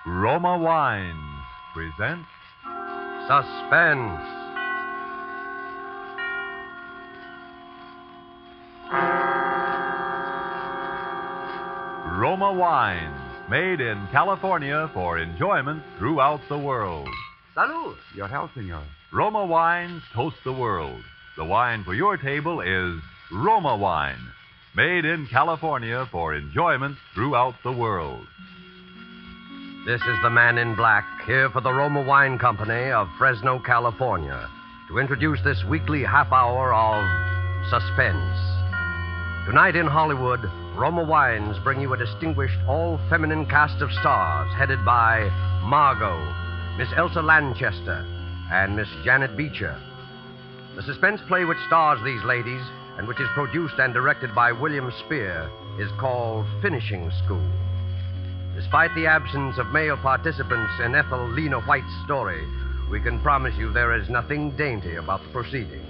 Roma Wines present Suspense. Roma Wines, made in California for enjoyment throughout the world. Salud. Your health, senor. Roma Wines toast the world. The wine for your table is Roma Wine, made in California for enjoyment throughout the world. This is the man in black, here for the Roma Wine Company of Fresno, California, to introduce this weekly half hour of Suspense. Tonight in Hollywood, Roma Wines bring you a distinguished all-feminine cast of stars headed by Margo, Miss Elsa Lanchester, and Miss Janet Beecher. The suspense play which stars these ladies, and which is produced and directed by William Spear, is called Finishing School. Despite the absence of male participants in Ethel Lena White's story, we can promise you there is nothing dainty about the proceedings.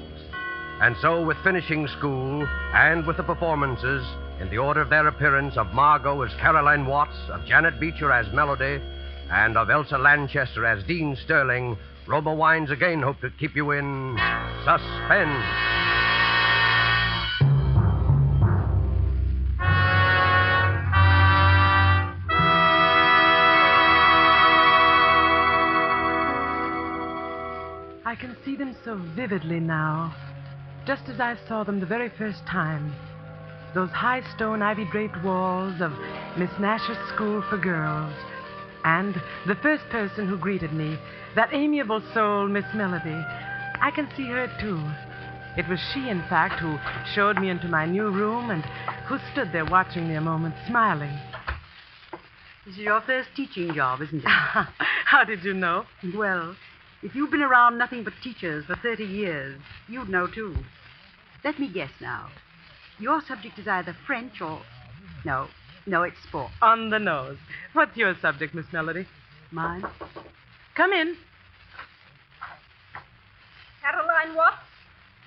And so, with Finishing School, and with the performances, in the order of their appearance, of Margo as Caroline Watts, of Janet Beecher as Melody, and of Elsa Lanchester as Dean Sterling, Roma Wines again hope to keep you in suspense. I can see them so vividly now, just as I saw them the very first time. Those high stone ivy-draped walls of Miss Nash's School for Girls. And the first person who greeted me, that amiable soul, Miss Melody. I can see her, too. It was she, in fact, who showed me into my new room and who stood there watching me a moment, smiling. This is your first teaching job, isn't it? How did you know? Well, if you've been around nothing but teachers for 30 years, you'd know, too. Let me guess now. Your subject is either French or... No, it's sport. On the nose. What's your subject, Miss Melody? Mine? Come in. Caroline Watts?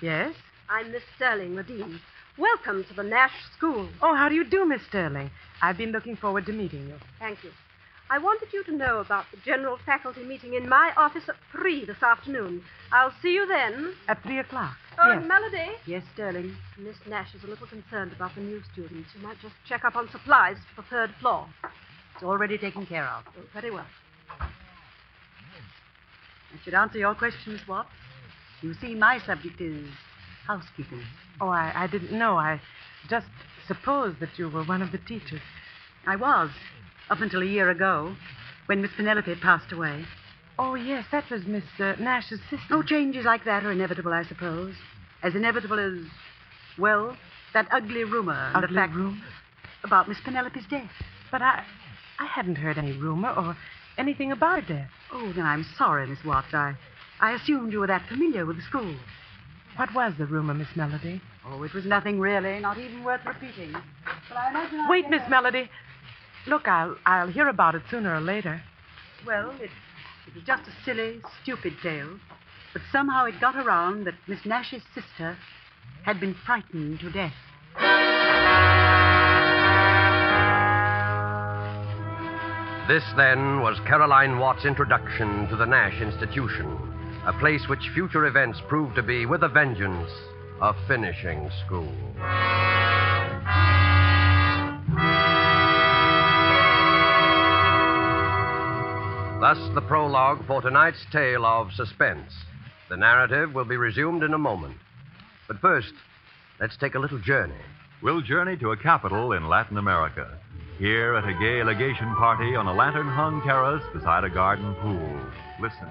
Yes? I'm Miss Sterling, the dean. Welcome to the Nash School. Oh, how do you do, Miss Sterling? I've been looking forward to meeting you. Thank you. I wanted you to know about the general faculty meeting in my office at 3 this afternoon. I'll see you then. At 3 o'clock? Oh, Yes. Melody. Yes, Sterling. Miss Nash is a little concerned about the new students. You might just check up on supplies for the 3rd floor. It's already taken care of. Oh, very well. I should answer your question, Miss Watts. You see, my subject is housekeeping. Oh, I didn't know. I just supposed that you were one of the teachers. I was, up until a year ago, when Miss Penelope passed away. Oh, yes, that was Miss Nash's sister. No changes like that are inevitable, I suppose. As inevitable as, well, that ugly rumor. And the fact rumor? About Miss Penelope's death. But I hadn't heard any rumor or anything about her death. Oh, then I'm sorry, Miss Watts. I assumed you were that familiar with the school. What was the rumor, Miss Melody? Oh, it was nothing really, not even worth repeating. But I imagine Wait, Miss Melody. Look, I'll hear about it sooner or later. Well, it was just a silly, stupid tale. But somehow it got around that Miss Nash's sister had been frightened to death. This, then, was Caroline Watts' introduction to the Nash Institution, a place which future events proved to be, with a vengeance, a finishing school. Thus, the prologue for tonight's tale of Suspense. The narrative will be resumed in a moment. But first, let's take a little journey. We'll journey to a capital in Latin America. Here at a gay legation party on a lantern-hung terrace beside a garden pool. Listen.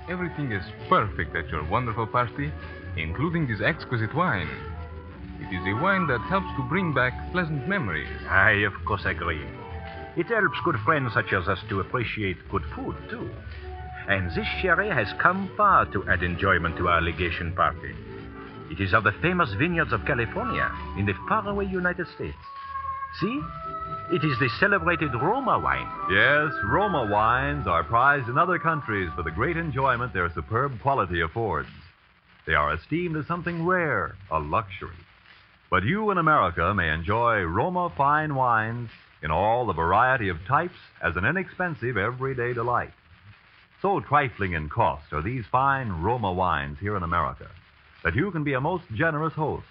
Everything is perfect at your wonderful party, including this exquisite wine. It is a wine that helps to bring back pleasant memories. I, of course, agree. It helps good friends such as us to appreciate good food, too. And this sherry has come far to add enjoyment to our legation party. It is of the famous vineyards of California in the faraway United States. See? It is the celebrated Roma wine. Yes, Roma wines are prized in other countries for the great enjoyment their superb quality affords. They are esteemed as something rare, a luxury. But you in America may enjoy Roma fine wines in all the variety of types as an inexpensive everyday delight. So trifling in cost are these fine Roma wines here in America that you can be a most generous host,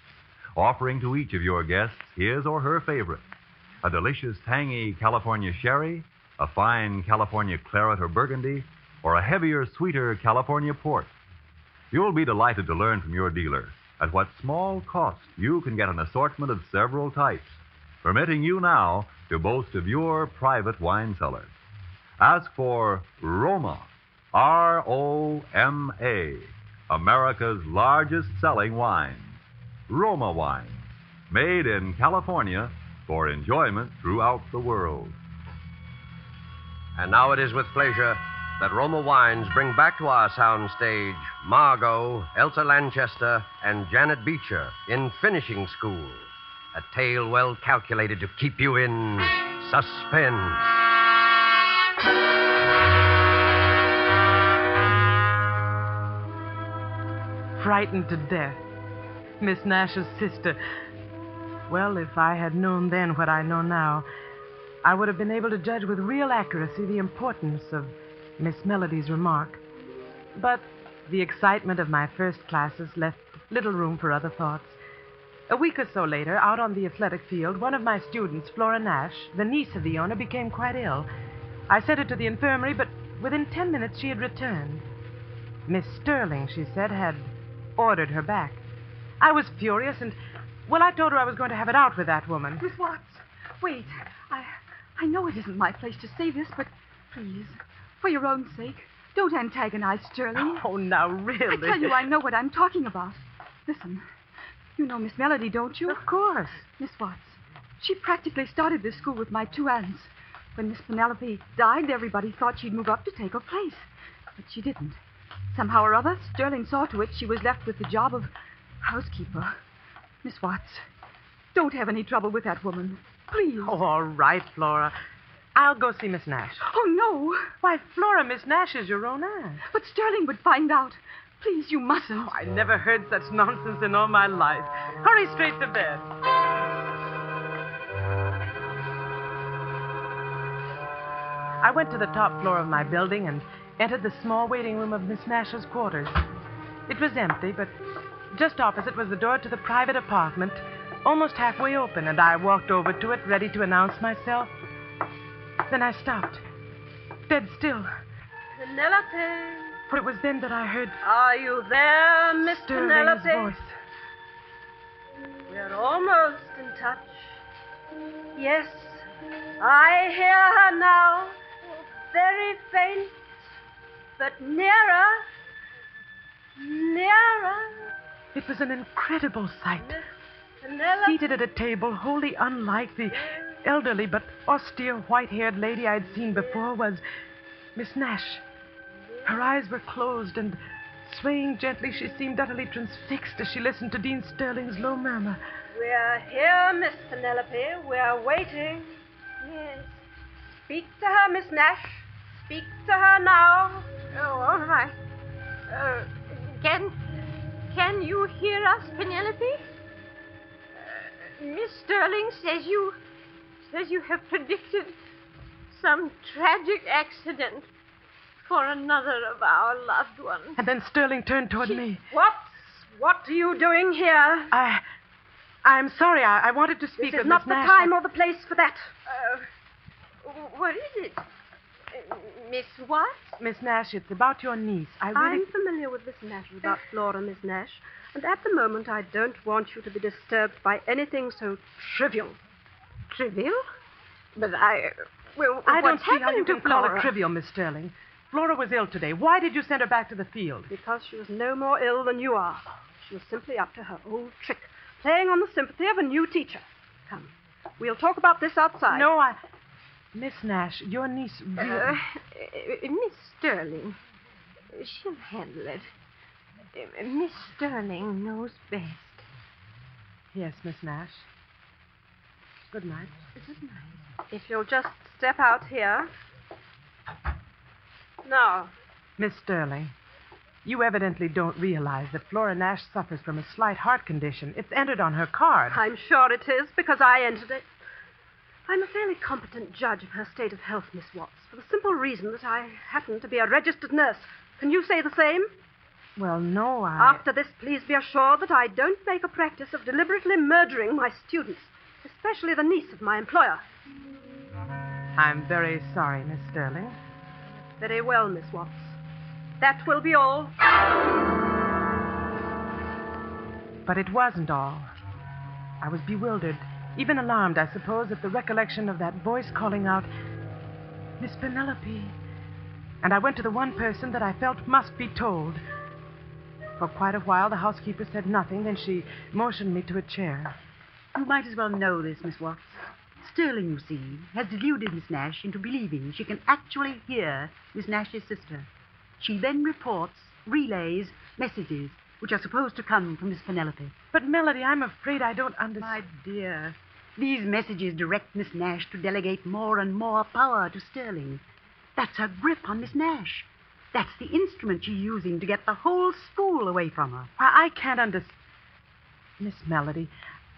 offering to each of your guests his or her favorite, a delicious tangy California sherry, a fine California claret or burgundy, or a heavier, sweeter California port. You'll be delighted to learn from your dealer at what small cost you can get an assortment of several types, permitting you now to boast of your private wine cellar. Ask for Roma, R-O-M-A, America's largest selling wine. Roma wine, made in California for enjoyment throughout the world. And now it is with pleasure that Roma Wines bring back to our soundstage Margo, Elsa Lanchester, and Janet Beecher in Finishing School, a tale well calculated to keep you in suspense. Frightened to death. Miss Nash's sister. Well, if I had known then what I know now, I would have been able to judge with real accuracy the importance of Miss Melody's remark. But the excitement of my first classes left little room for other thoughts. A week or so later, out on the athletic field, one of my students, Flora Nash, the niece of the owner, became quite ill. I sent her to the infirmary, but within 10 minutes she had returned. Miss Sterling, she said, had ordered her back. I was furious, and, well, I told her I was going to have it out with that woman. Miss Watts, wait. I know it isn't my place to say this, but please, for your own sake, don't antagonize Sterling. Oh, now, really? I tell you, I know what I'm talking about. Listen, you know Miss Melody, don't you? Of course. Miss Watts, she practically started this school with my two aunts. When Miss Penelope died, everybody thought she'd move up to take her place. But she didn't. Somehow or other, Sterling saw to it she was left with the job of housekeeper. Miss Watts, don't have any trouble with that woman. Please. Oh, all right, Flora. I'll go see Miss Nash. Oh, no. Why, Flora, Miss Nash is your own aunt. But Sterling would find out. Please, you mustn't. Oh, I never heard such nonsense in all my life. Hurry straight to bed. I went to the top floor of my building and entered the small waiting room of Miss Nash's quarters. It was empty, but just opposite was the door to the private apartment, almost halfway open, and I walked over to it, ready to announce myself. Then I stopped, dead still. Penelope. For it was then that I heard Are you there, Miss Sterling's Penelope? voice. We're almost in touch. Yes, I hear her now. Very faint, but nearer. Nearer. It was an incredible sight. Penelope. Seated at a table wholly unlike the elderly but austere white-haired lady I'd seen before was Miss Nash. Her eyes were closed, and swaying gently, she seemed utterly transfixed as she listened to Dean Sterling's low murmur. We're here, Miss Penelope. We're waiting. Yes. Speak to her, Miss Nash. Speak to her now. Oh, all right. Can you hear us, Penelope? Miss Sterling says you have predicted some tragic accident for another of our loved ones. And then Sterling turned toward me. What are you doing here? I'm sorry. I wanted to speak This with is not Miss the Nash. time or the place for that. What is it? Miss what? Miss Nash, it's about your niece. I'm familiar with this matter about Flora, Miss Nash, and at the moment I don't want you to be disturbed by anything so trivial. Trivial? But I don't see how you can call it trivial, Miss Sterling. Flora was ill today. Why did you send her back to the field? Because she was no more ill than you are. She was simply up to her old trick, playing on the sympathy of a new teacher. Come, we'll talk about this outside. No, Miss Nash, your niece really... Miss Sterling, she'll handle it. Miss Sterling knows best. Yes, Miss Nash. Good night. Good night. If you'll just step out here. Now. Miss Sterling, you evidently don't realize that Flora Nash suffers from a slight heart condition. It's entered on her card. I'm sure it is, because I entered it. I'm a fairly competent judge of her state of health, Miss Watts, for the simple reason that I happen to be a registered nurse. Can you say the same? Well, no, After this, please be assured that I don't make a practice of deliberately murdering my students, especially the niece of my employer. I'm very sorry, Miss Sterling. Very well, Miss Watts. That will be all. But it wasn't all. I was bewildered, even alarmed, I suppose, at the recollection of that voice calling out, Miss Penelope. And I went to the one person that I felt must be told. For quite a while, the housekeeper said nothing, then she motioned me to a chair. You might as well know this, Miss Watts. Sterling, you see, has deluded Miss Nash into believing she can actually hear Miss Nash's sister. She then reports, relays, messages, which are supposed to come from Miss Penelope. But, Melody, I'm afraid I don't understand. My dear, these messages direct Miss Nash to delegate more and more power to Sterling. That's her grip on Miss Nash. That's the instrument she's using to get the whole school away from her. Why, I can't understand. Miss Melody,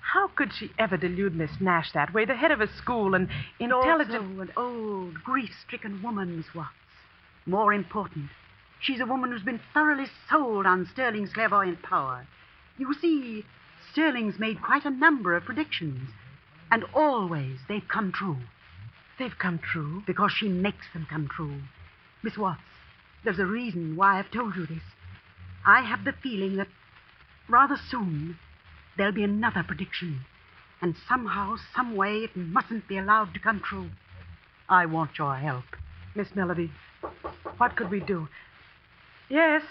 how could she ever delude Miss Nash that way? The head of a school, and intelligent... Also an old, grief-stricken woman, Miss Watts. More important, she's a woman who's been thoroughly sold on Sterling's clairvoyant power. You see, Sterling's made quite a number of predictions, and always they've come true. They've come true? Because she makes them come true. Miss Watts, there's a reason why I've told you this. I have the feeling that rather soon there'll be another prediction, and somehow, some way, it mustn't be allowed to come true. I want your help. Miss Melody, what could we do? Yes?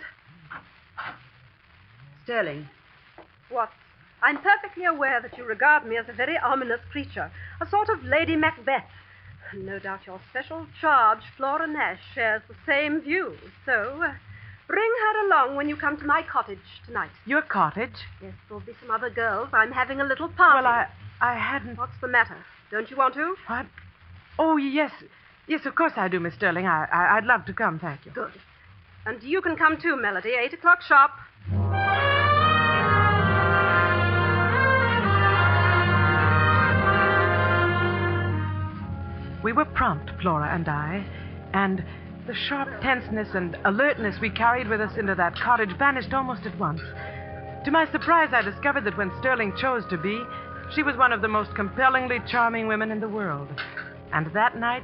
Sterling. What? I'm perfectly aware that you regard me as a very ominous creature, a sort of Lady Macbeth. No doubt your special charge, Flora Nash, shares the same view. So, bring her along when you come to my cottage tonight. Your cottage? Yes, there'll be some other girls. I'm having a little party. Well, I hadn't... What's the matter? Don't you want to? What? Oh, yes. Yes, of course I do, Miss Sterling. I'd love to come, thank you. Good. And you can come too, Melody. 8 o'clock sharp. We were prompt, Flora and I, and the sharp tenseness and alertness we carried with us into that cottage vanished almost at once. To my surprise, I discovered that when Sterling chose to be, she was one of the most compellingly charming women in the world. And that night,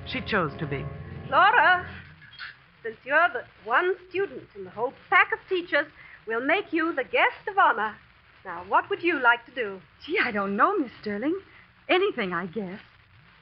she chose to be. Flora, since you're the one student in the whole pack of teachers, we'll make you the guest of honor. Now, what would you like to do? Gee, I don't know, Miss Sterling. Anything, I guess.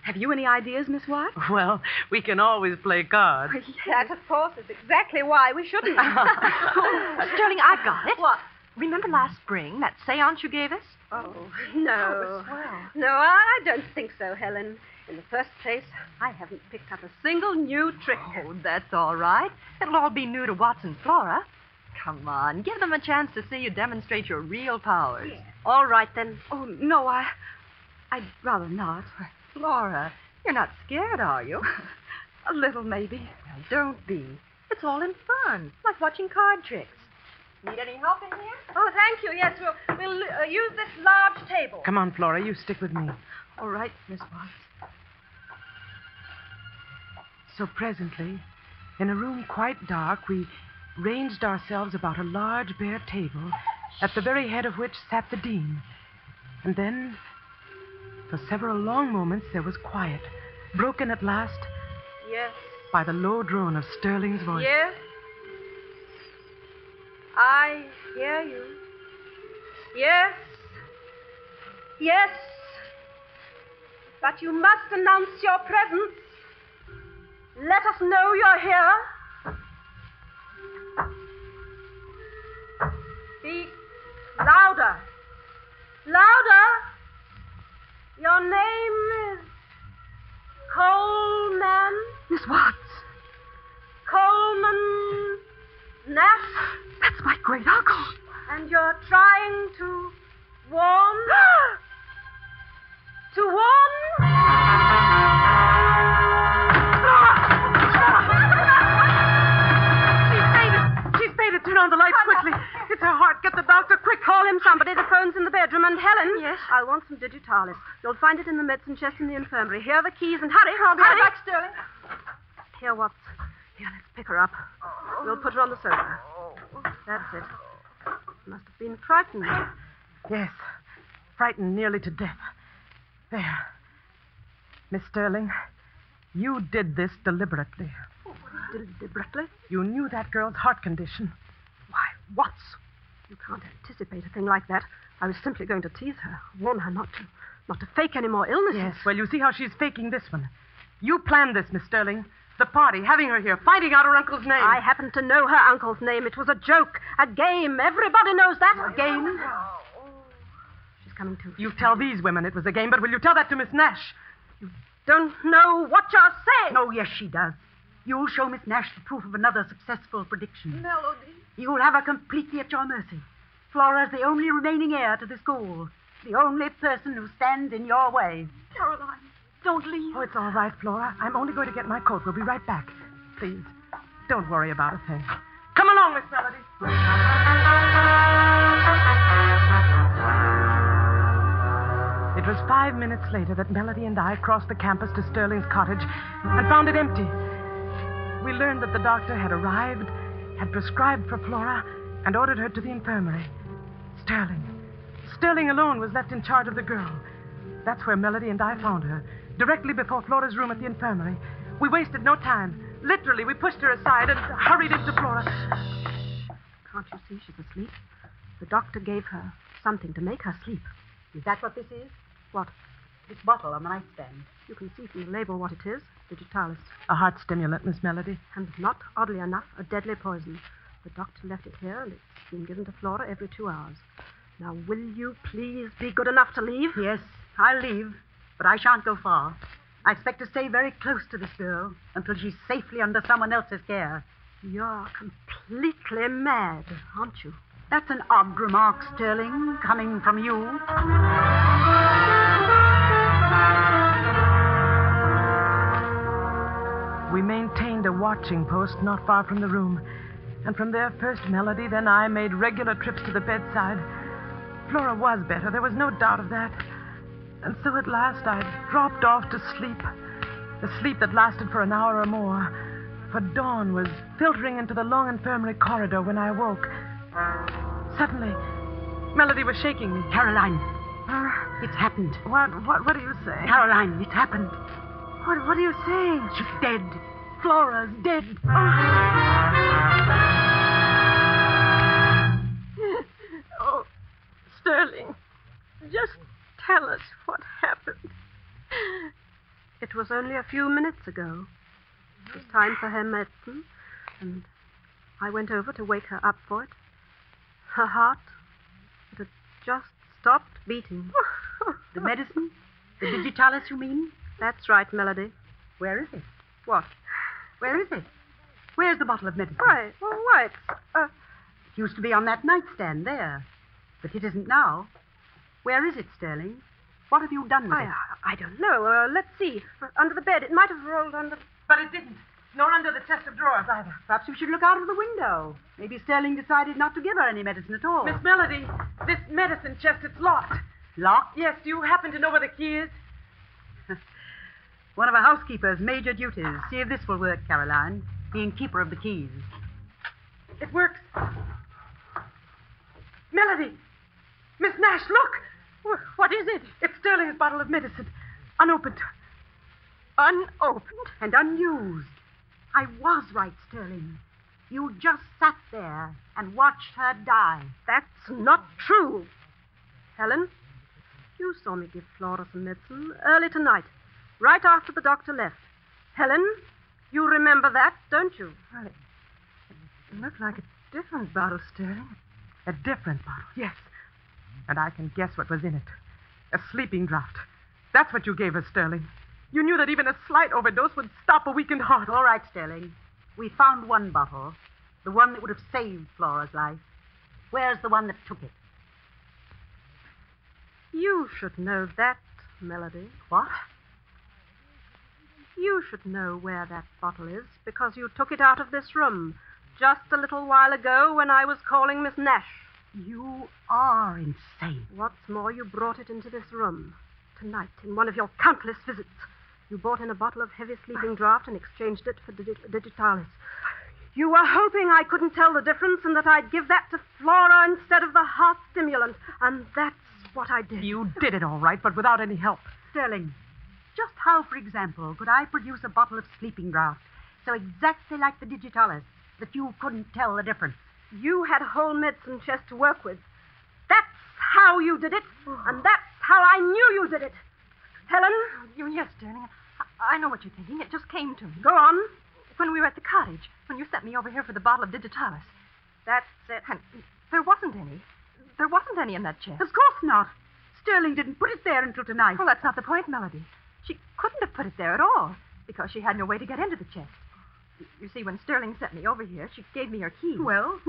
Have you any ideas, Miss Watts? Well, we can always play cards. That, of course, is exactly why we shouldn't. Sterling, I've got it. What? Remember last spring, that seance you gave us? Oh, no. Oh, swell. No, I don't think so, Helen. In the first place, I haven't picked up a single new trick. Oh, that's all right. It'll all be new to Watts and Flora. Come on, give them a chance to see you demonstrate your real powers. Yeah. All right, then. Oh, no, I'd rather not. Flora, you're not scared, are you? A little, maybe. Well, don't be. It's all in fun, like watching card tricks. Need any help in here? Oh, thank you. Yes, we'll use this large table. Come on, Flora, you stick with me. All right, Miss Watts. So presently, in a room quite dark, we ranged ourselves about a large bare table, at the very head of which sat the dean. And then, for several long moments, there was quiet, broken at last Yes. by the low drone of Sterling's voice. Yes. I hear you. Yes. Yes. But you must announce your presence. Let us know you're here. Speak louder. Louder. Your name is Coleman. Miss Watts. Coleman Nash. That's my great uncle. And you're trying to warn? To warn? She's fainted. Turn on the lights quickly. It's her heart. Get the doctor quick. Call him somebody. The phone's in the bedroom. bedroom. And Helen... Yes? I'll want some digitalis. You'll find it in the medicine chest in the infirmary. Here are the keys, and hurry. I'll be right back, Sterling. Here, Watts. Here, let's pick her up. We'll put her on the sofa. That's it. Must have been frightened. Yes. Frightened nearly to death. There. Miss Sterling, you did this deliberately. Deliberately? You knew that girl's heart condition. Why, Watts, you can't anticipate a thing like that. I was simply going to tease her, warn her not to fake any more illnesses. Yes, well, you see how she's faking this one. You planned this, Miss Sterling. The party, having her here, finding out her uncle's name. I happen to know her uncle's name. It was a joke, a game. Everybody knows that. A game? She's coming to. You tell these women it was a game, but will you tell that to Miss Nash? You don't know what you're saying. Oh, yes, she does. You'll show Miss Nash the proof of another successful prediction. Melody. You'll have her completely at your mercy. Flora's the only remaining heir to the school. The only person who stands in your way. Caroline, don't leave. Oh, it's all right, Flora. I'm only going to get my coat. We'll be right back. Please, don't worry about a thing. Come along, Miss Melody. It was 5 minutes later that Melody and I crossed the campus to Sterling's cottage and found it empty. We learned that the doctor had arrived, had prescribed for Flora, and ordered her to the infirmary. Sterling alone was left in charge of the girl. That's where Melody and I found her, directly before Flora's room at the infirmary. We wasted no time. Literally, we pushed her aside and hurried into Flora. Can't you see she's asleep? The doctor gave her something to make her sleep. Is that what this is? What? This bottle on the nightstand. You can see from the label what it is. Digitalis. A heart stimulant, Miss Melody. And not, oddly enough, a deadly poison. The doctor left it here, and it's been given to Flora every 2 hours. Now, will you please be good enough to leave? Yes, I'll leave, but I shan't go far. I expect to stay very close to this girl until she's safely under someone else's care. You're completely mad, aren't you? That's an odd remark, Sterling, coming from you. We maintained a watching post not far from the room. And from there, first Melody, then I made regular trips to the bedside. Flora was better, there was no doubt of that. And so at last I dropped off to sleep. A sleep that lasted for an hour or more. For dawn was filtering into the long infirmary corridor when I awoke. Suddenly, Melody was shaking me. Caroline, it's happened. What are you saying? Caroline, it's happened. What are you saying? She's dead. Flora's dead. Oh, Sterling, just tell us what happened. It was only a few minutes ago. It was time for her medicine, and I went over to wake her up for it. Her heart, it had just stopped beating. The medicine? The digitalis, you mean? That's right, Melody. Where is it? What? Where is it? Where's the bottle of medicine? Why? It's... It used to be on that nightstand there. But it isn't now. Where is it, Sterling? What have you done with it? I don't know. Let's see. Under the bed. It might have rolled under... But it didn't. Nor under the chest of drawers either. Perhaps we should look out of the window. Maybe Sterling decided not to give her any medicine at all. Miss Melody, this medicine chest, it's locked. Locked? Yes, do you happen to know where the key is? One of a housekeeper's major duties. See if this will work, Caroline, being keeper of the keys. It works. Melody! Miss Nash, look! What is it? It's Sterling's bottle of medicine. Unopened. Unopened? And unused. I was right, Sterling. You just sat there and watched her die. That's not true. Helen, you saw me give Flora some medicine early tonight, right after the doctor left. Helen, you remember that, don't you? Well, it looked like a different bottle, Sterling. A different bottle, yes. And I can guess what was in it. A sleeping draught. That's what you gave her, Sterling. You knew that even a slight overdose would stop a weakened heart. All right, Sterling. We found one bottle. The one that would have saved Flora's life. Where's the one that took it? You should know that, Melody. What? You should know where that bottle is because you took it out of this room just a little while ago when I was calling Miss Nash. You are insane. What's more, you brought it into this room. Tonight, in one of your countless visits. You bought in a bottle of heavy sleeping draught and exchanged it for digitalis. You were hoping I couldn't tell the difference and that I'd give that to Flora instead of the heart stimulant. And that's what I did. You did it all right, but without any help. Sterling, just how, for example, could I produce a bottle of sleeping draught so exactly like the digitalis that you couldn't tell the difference? You had a whole medicine chest to work with. That's how you did it, and that's how I knew you did it. Helen? Yes, Sterling. I know what you're thinking. It just came to me. Go on. When we were at the cottage, when you sent me over here for the bottle of digitalis. That's it. And there wasn't any. There wasn't any in that chest. Of course not. Sterling didn't put it there until tonight. Well, that's not the point, Melody. She couldn't have put it there at all, because she had no way to get into the chest. You see, when Sterling sent me over here, she gave me her keys. Well,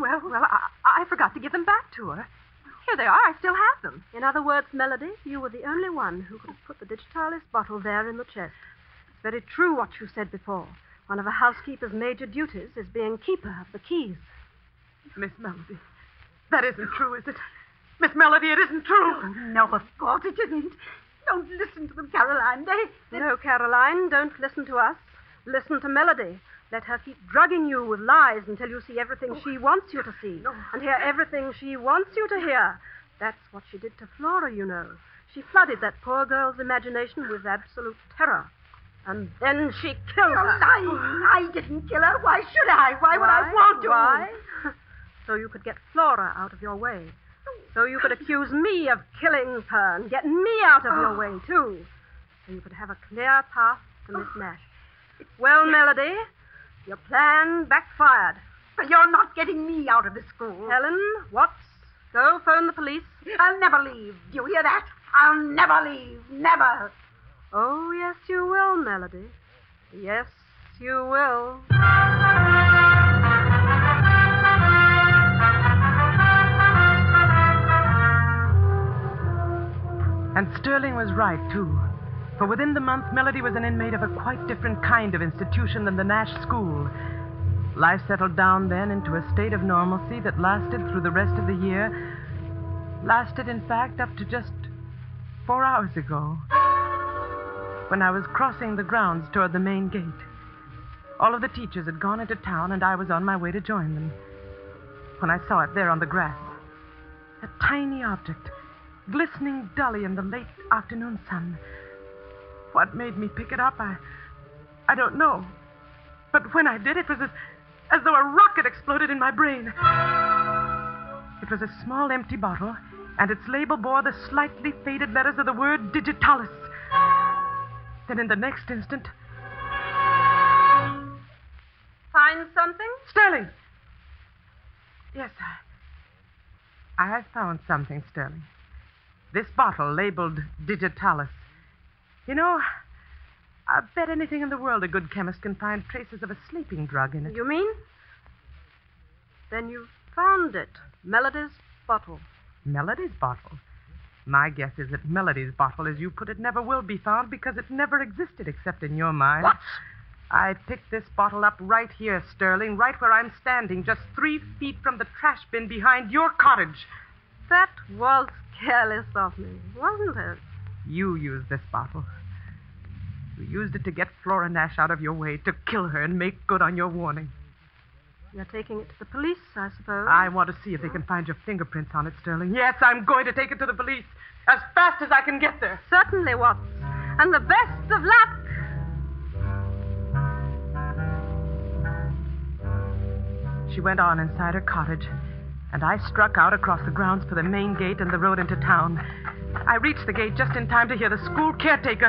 I forgot to give them back to her. Here they are. I still have them. In other words, Melody, you were the only one who could have put the digitalis bottle there in the chest. It's very true what you said before. One of a housekeeper's major duties is being keeper of the keys. Miss Melody, that isn't true, is it? Miss Melody, it isn't true. Oh, no, of course it isn't. Don't listen to them, Caroline. No, Caroline, don't listen to us. Listen to Melody. Let her keep drugging you with lies until you see everything she wants you to see and hear everything she wants you to hear. That's what she did to Flora, you know. She flooded that poor girl's imagination with absolute terror. And then she killed her. I didn't kill her. Why should I? Why would I want to? Why? So you could get Flora out of your way. So you could accuse me of killing her and get me out of your way, too. So you could have a clear path to Miss Nash. Well, Melody, your plan backfired. But you're not getting me out of the school. Helen, Watts, go phone the police. I'll never leave. Do you hear that? I'll never leave. Never. Oh, yes, you will, Melody. Yes, you will. And Sterling was right, too. For within the month, Melody was an inmate of a quite different kind of institution than the Nash School. Life settled down then into a state of normalcy that lasted through the rest of the year. Lasted, in fact, up to just 4 hours ago, when I was crossing the grounds toward the main gate. All of the teachers had gone into town, and I was on my way to join them, when I saw it there on the grass. A tiny object, glistening dully in the late afternoon sun. What made me pick it up, I don't know. But when I did, it was as though a rocket exploded in my brain. It was a small empty bottle, and its label bore the slightly faded letters of the word digitalis. Then in the next instant... Find something? Sterling! Yes, I found something, Sterling. This bottle labeled digitalis. You know, I bet anything in the world a good chemist can find traces of a sleeping drug in it. You mean? Then you found it. Melody's bottle. Melody's bottle? My guess is that Melody's bottle, as you put it, never will be found because it never existed except in your mind. What? I picked this bottle up right here, Sterling, right where I'm standing, just 3 feet from the trash bin behind your cottage. That was careless of me, wasn't it? You used this bottle. You used it to get Flora Nash out of your way, to kill her and make good on your warning. You're taking it to the police, I suppose. I want to see if they can find your fingerprints on it, Sterling. Yes, I'm going to take it to the police as fast as I can get there. Certainly, Watts. And the best of luck. She went on inside her cottage, and I struck out across the grounds for the main gate and the road into town. I reached the gate just in time to hear the school caretaker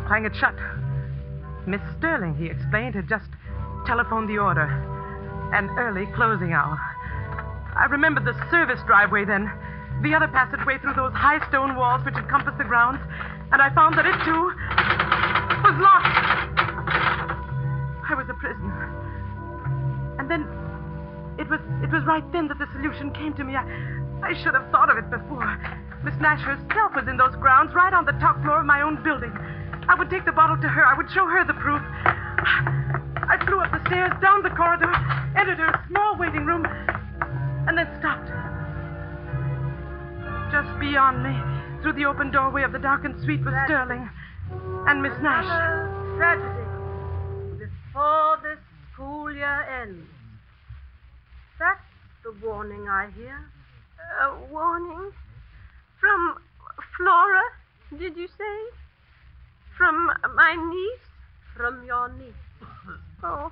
clang it shut. Miss Sterling, he explained, had just telephoned the order. An early closing hour. I remembered the service driveway then, the other passageway through those high stone walls which encompassed the grounds, and I found that it, too, was locked. I was a prisoner. And then it was right then that the solution came to me. I should have thought of it before. Miss Nash herself was in those grounds, right on the top floor of my own building. I would take the bottle to her. I would show her the proof. I flew up the stairs, down the corridor, entered her small waiting room, and then stopped. Just beyond me, through the open doorway of the darkened suite was Sterling and Miss Nash. Another tragedy before this school year ends. That's the warning I hear. A warning? From Flora, did you say? From my niece? From your niece. Oh.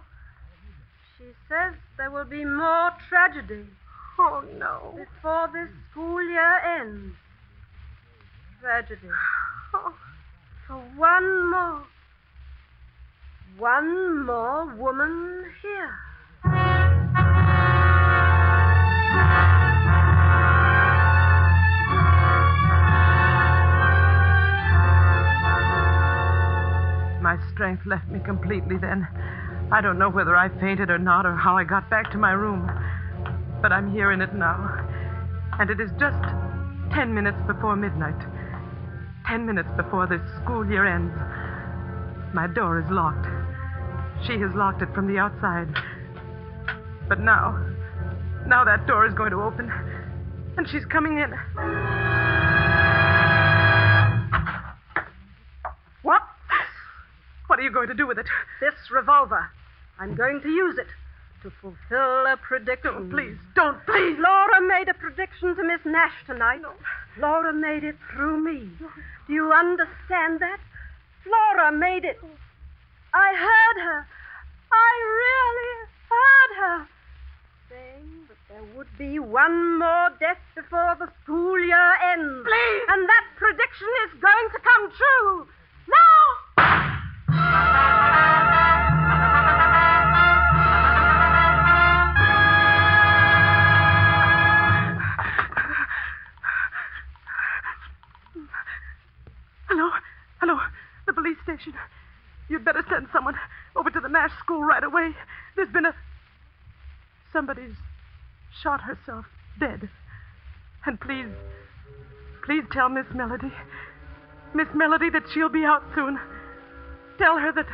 She says there will be more tragedy. Oh, no. Before this school year ends. Tragedy. Oh. For one more woman here. My strength left me completely then. I don't know whether I fainted or not, or how I got back to my room. But I'm here in it now. And it is just 10 minutes before midnight. 10 minutes before this school year ends. My door is locked. She has locked it from the outside. But now that door is going to open. And she's coming in. What? What are you going to do with it? This revolver. I'm going to use it to fulfill a prediction. Don't, please. Don't, please. Laura made a prediction to Miss Nash tonight. No. Laura made it through me. No. Do you understand that? Laura made it. I heard her. I really heard her saying that there would be one more death before the school year ends. Please. And that prediction is going to come true. Now! Hello, the police station. You'd better send someone over to the Nash school right away. There's been somebody's shot herself dead. And please tell Miss Melody that she'll be out soon. Tell her that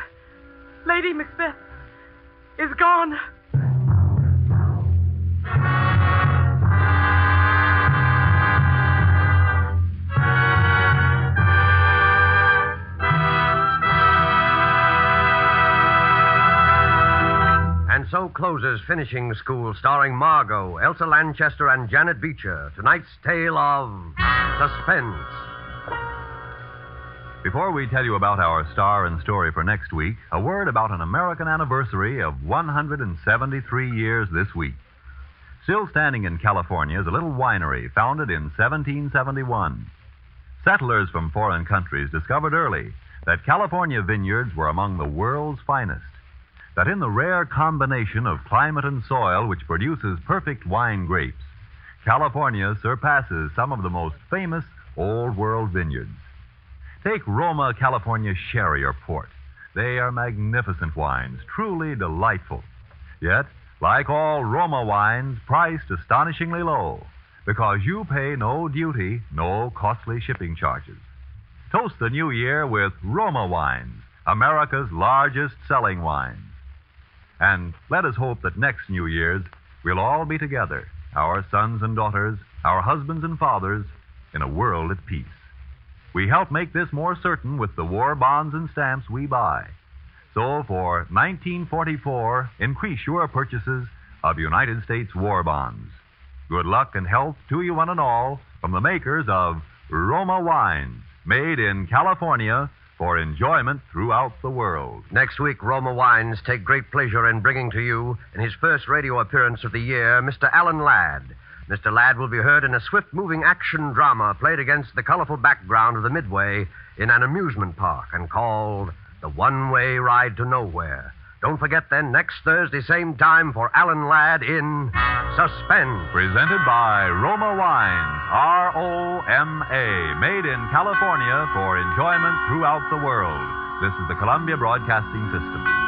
Lady Macbeth is gone. And so closes Finishing School, starring Margo, Elsa Lanchester, and Janet Beecher. Tonight's tale of Suspense. Before we tell you about our star and story for next week, a word about an American anniversary of 173 years this week. Still standing in California is a little winery founded in 1771. Settlers from foreign countries discovered early that California vineyards were among the world's finest. That in the rare combination of climate and soil which produces perfect wine grapes, California surpasses some of the most famous Old World vineyards. Take Roma California Sherry or Port. They are magnificent wines, truly delightful. Yet, like all Roma wines, priced astonishingly low, because you pay no duty, no costly shipping charges. Toast the new year with Roma wines, America's largest selling wines. And let us hope that next New Year's we'll all be together, our sons and daughters, our husbands and fathers, in a world at peace. We help make this more certain with the war bonds and stamps we buy. So for 1944, increase your purchases of United States war bonds. Good luck and health to you one and all from the makers of Roma wines, made in California for enjoyment throughout the world. Next week, Roma Wines take great pleasure in bringing to you, in his first radio appearance of the year, Mr. Alan Ladd. Mr. Ladd will be heard in a swift-moving action drama played against the colorful background of the Midway in an amusement park and called The One-Way Ride to Nowhere. Don't forget, then, next Thursday, same time, for Alan Ladd in Suspense. Presented by Roma Wines, R-O-M-A, made in California for enjoyment throughout the world. This is the Columbia Broadcasting System.